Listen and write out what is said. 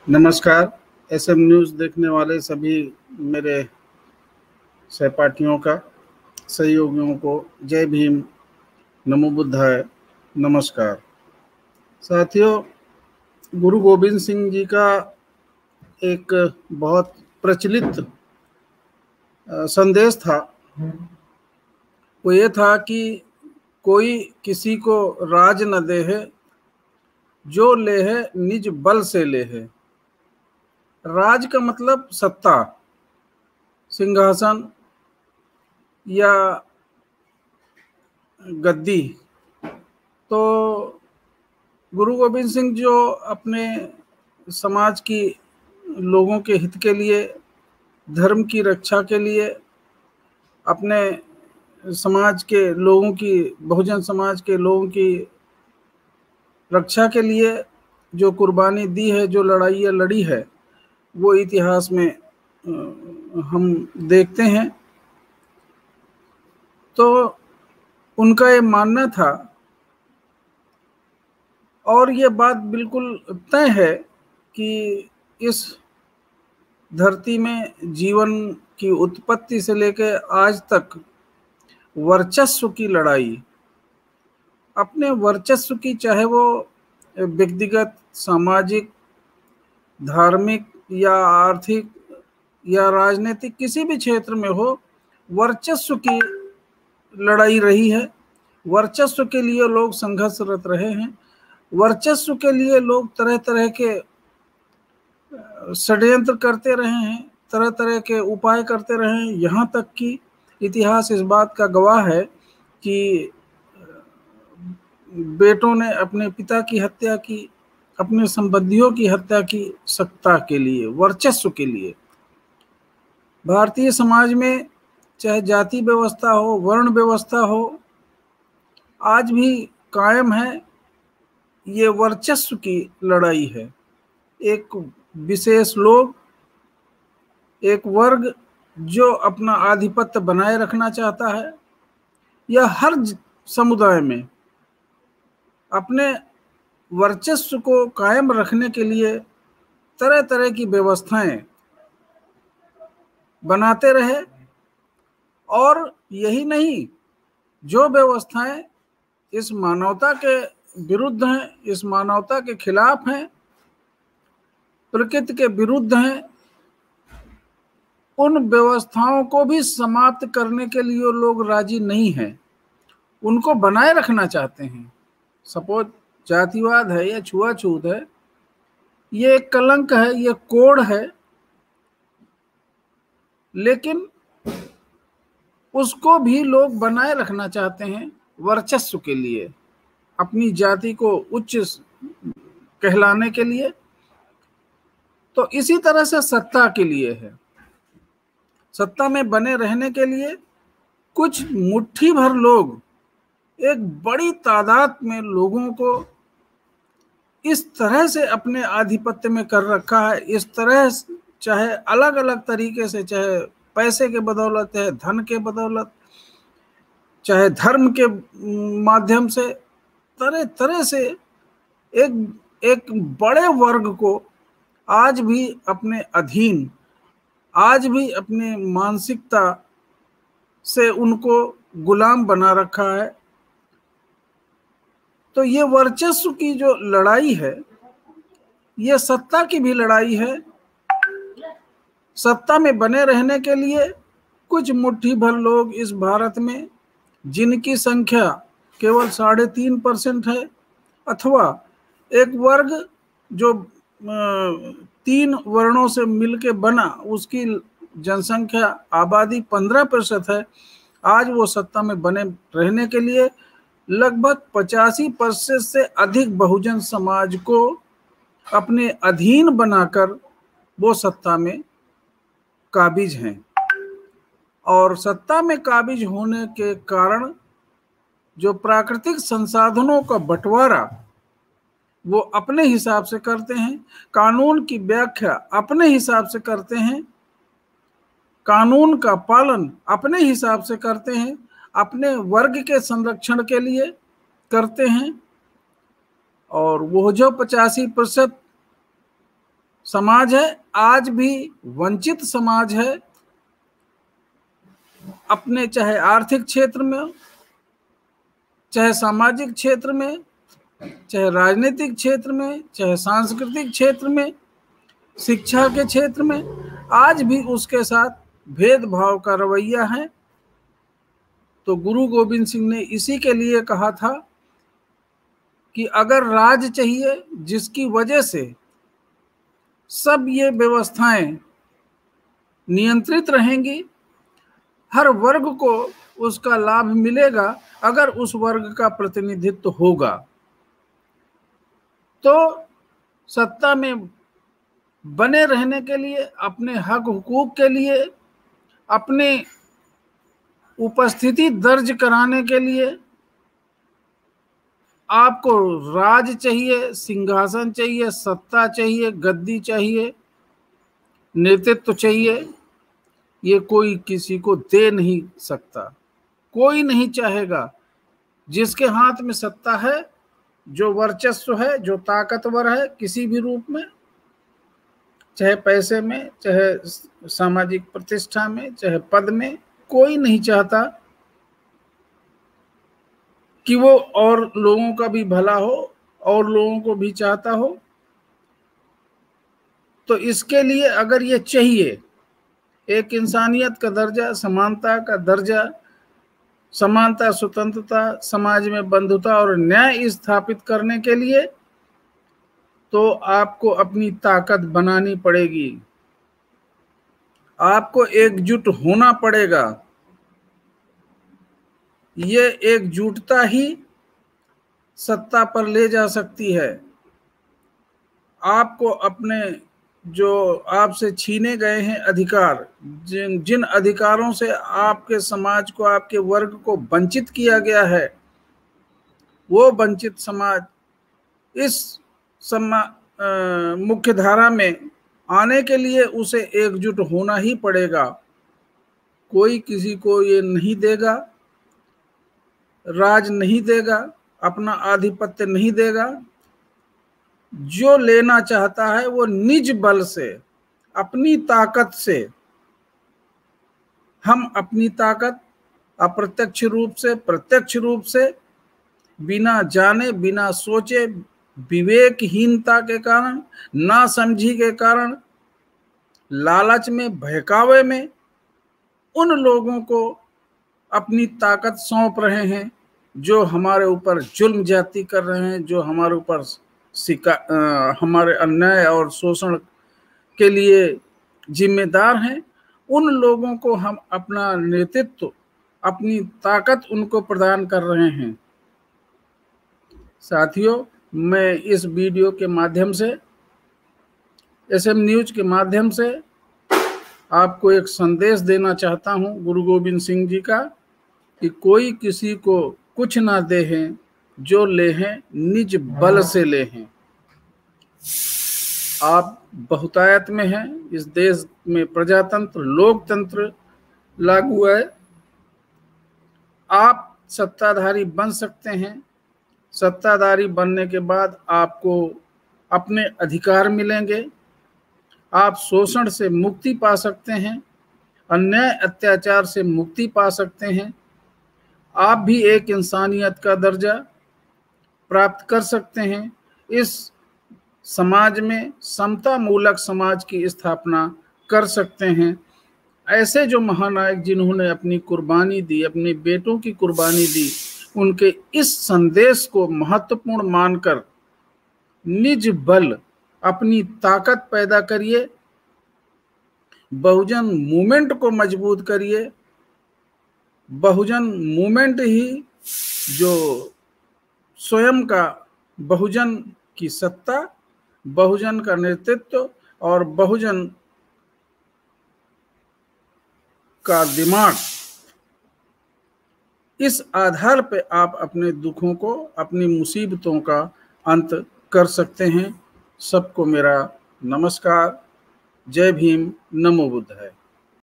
नमस्कार। SM news देखने वाले सभी मेरे सहपाठियों का, सहयोगियों को जय भीम, नमो बुद्धाय, नमस्कार। साथियों, गुरु गोविंद सिंह जी का एक बहुत प्रचलित संदेश था। वो ये था कि कोई किसी को राज न दे है, जो ले है निज बल से ले है। राज का मतलब सत्ता, सिंहासन या गद्दी। तो गुरु गोविंद सिंह जो अपने समाज की लोगों के हित के लिए, धर्म की रक्षा के लिए, अपने समाज के लोगों की, बहुजन समाज के लोगों की रक्षा के लिए जो कुर्बानी दी है, जो लड़ाइयाँ लड़ी है, वो इतिहास में हम देखते हैं। तो उनका ये मानना था और ये बात बिल्कुल तय है कि इस धरती में जीवन की उत्पत्ति से लेकर आज तक वर्चस्व की लड़ाई, अपने वर्चस्व की, चाहे वो व्यक्तिगत, सामाजिक, धार्मिक या आर्थिक या राजनीतिक, किसी भी क्षेत्र में हो, वर्चस्व की लड़ाई रही है। वर्चस्व के लिए लोग संघर्षरत रहे हैं। वर्चस्व के लिए लोग तरह तरह के षड्यंत्र करते रहे हैं, तरह तरह के उपाय करते रहे हैं। यहाँ तक कि इतिहास इस बात का गवाह है कि बेटों ने अपने पिता की हत्या की, अपने संबंधियों की हत्या की, सत्ता के लिए, वर्चस्व के लिए। भारतीय समाज में चाहे जाति व्यवस्था हो, वर्ण व्यवस्था हो, आज भी कायम है ये वर्चस्व की लड़ाई है। एक विशेष लोग, एक वर्ग जो अपना आधिपत्य बनाए रखना चाहता है, या हर समुदाय में अपने वर्चस्व को कायम रखने के लिए तरह तरह की व्यवस्थाएं बनाते रहे। और यही नहीं, जो व्यवस्थाएं इस मानवता के विरुद्ध हैं, इस मानवता के खिलाफ हैं, प्रकृति के विरुद्ध हैं, उन व्यवस्थाओं को भी समाप्त करने के लिए लोग राजी नहीं हैं, उनको बनाए रखना चाहते हैं। सपोज जातिवाद है या छुआछूत है, ये एक कलंक है, ये कोड़ है, लेकिन उसको भी लोग बनाए रखना चाहते हैं वर्चस्व के लिए, अपनी जाति को उच्च कहलाने के लिए। तो इसी तरह से सत्ता के लिए है, सत्ता में बने रहने के लिए कुछ मुट्ठी भर लोग, एक बड़ी तादाद में लोगों को इस तरह से अपने आधिपत्य में कर रखा है, इस तरह, चाहे अलग अलग तरीके से, चाहे पैसे के बदौलत है, धन के बदौलत, चाहे धर्म के माध्यम से, तरह तरह से एक बड़े वर्ग को आज भी अपने अधीन, आज भी अपने मानसिकता से उनको गुलाम बना रखा है। तो ये वर्चस्व की जो लड़ाई है, ये सत्ता की भी लड़ाई है। सत्ता में बने रहने के लिए कुछ मुट्ठी भर लोग इस भारत में, जिनकी संख्या केवल 3.5% है, अथवा एक वर्ग जो 3 वर्णों से मिलके बना, उसकी जनसंख्या, आबादी 15% है, आज वो सत्ता में बने रहने के लिए लगभग 85% से अधिक बहुजन समाज को अपने अधीन बनाकर वो सत्ता में काबिज हैं। और सत्ता में काबिज होने के कारण जो प्राकृतिक संसाधनों का बंटवारा वो अपने हिसाब से करते हैं, कानून की व्याख्या अपने हिसाब से करते हैं, कानून का पालन अपने हिसाब से करते हैं, अपने वर्ग के संरक्षण के लिए करते हैं। और वो जो 85% समाज है, आज भी वंचित समाज है, अपने चाहे आर्थिक क्षेत्र में, चाहे सामाजिक क्षेत्र में, चाहे राजनीतिक क्षेत्र में, चाहे सांस्कृतिक क्षेत्र में, शिक्षा के क्षेत्र में, आज भी उसके साथ भेदभाव का रवैया है। तो गुरु गोविंद सिंह ने इसी के लिए कहा था कि अगर राज चाहिए जिसकी वजह से सब ये व्यवस्थाएं नियंत्रित रहेंगी, हर वर्ग को उसका लाभ मिलेगा, अगर उस वर्ग का प्रतिनिधित्व होगा, तो सत्ता में बने रहने के लिए, अपने हक हुकूक के लिए, अपने उपस्थिति दर्ज कराने के लिए आपको राज चाहिए, सिंहासन चाहिए, सत्ता चाहिए, गद्दी चाहिए, नेतृत्व चाहिए। ये कोई किसी को दे नहीं सकता, कोई नहीं चाहेगा। जिसके हाथ में सत्ता है, जो वर्चस्व है, जो ताकतवर है किसी भी रूप में, चाहे पैसे में, चाहे सामाजिक प्रतिष्ठा में, चाहे पद में, कोई नहीं चाहता कि वो और लोगों का भी भला हो, और लोगों को भी चाहता हो। तो इसके लिए अगर ये चाहिए, एक इंसानियत का दर्जा, समानता का दर्जा, समानता, स्वतंत्रता, समाज में बंधुता और न्याय स्थापित करने के लिए, तो आपको अपनी ताकत बनानी पड़ेगी, आपको एकजुट होना पड़ेगा। ये एकजुटता ही सत्ता पर ले जा सकती है। आपको अपने जो आपसे छीने गए हैं अधिकार, जिन अधिकारों से आपके समाज को, आपके वर्ग को वंचित किया गया है, वो वंचित समाज इस मुख्य धारा में आने के लिए उसे एकजुट होना ही पड़ेगा। कोई किसी को ये नहीं देगा, राज नहीं देगा, अपना आधिपत्य नहीं देगा। जो लेना चाहता है वो निज बल से, अपनी ताकत से, हम अपनी ताकत अप्रत्यक्ष रूप से, प्रत्यक्ष रूप से, बिना जाने, बिना सोचे, विवेकहीनता के कारण, नासमझी के कारण, लालच में, बहकावे में उन लोगों को अपनी ताकत सौंप रहे हैं जो हमारे ऊपर जुल्म ज्यादती कर रहे हैं, जो हमारे ऊपर हमारे अन्याय और शोषण के लिए जिम्मेदार हैं। उन लोगों को हम अपना नेतृत्व, अपनी ताकत उनको प्रदान कर रहे हैं। साथियों, मैं इस वीडियो के माध्यम से, SM न्यूज के माध्यम से आपको एक संदेश देना चाहता हूं गुरु गोविंद सिंह जी का, कि कोई किसी को कुछ ना दे हैं, जो ले हैं निज बल से ले हैं। आप बहुतायत में हैं, इस देश में प्रजातंत्र, लोकतंत्र लागू है। आप सत्ताधारी बन सकते हैं। सत्ताधारी बनने के बाद आपको अपने अधिकार मिलेंगे, आप शोषण से मुक्ति पा सकते हैं, अन्याय अत्याचार से मुक्ति पा सकते हैं, आप भी एक इंसानियत का दर्जा प्राप्त कर सकते हैं। इस समाज में समता मूलक समाज की स्थापना कर सकते हैं। ऐसे जो महानायक जिन्होंने अपनी कुर्बानी दी, अपने बेटों की कुर्बानी दी, उनके इस संदेश को महत्वपूर्ण मानकर निज बल, अपनी ताकत पैदा करिए, बहुजन मूवमेंट को मजबूत करिए। बहुजन मूवमेंट ही जो स्वयं का बहुजन की सत्ता, बहुजन का नेतृत्व और बहुजन का दिमाग, इस आधार पे आप अपने दुखों को, अपनी मुसीबतों का अंत कर सकते हैं। सबको मेरा नमस्कार। जय भीम, नमो बुद्धाय।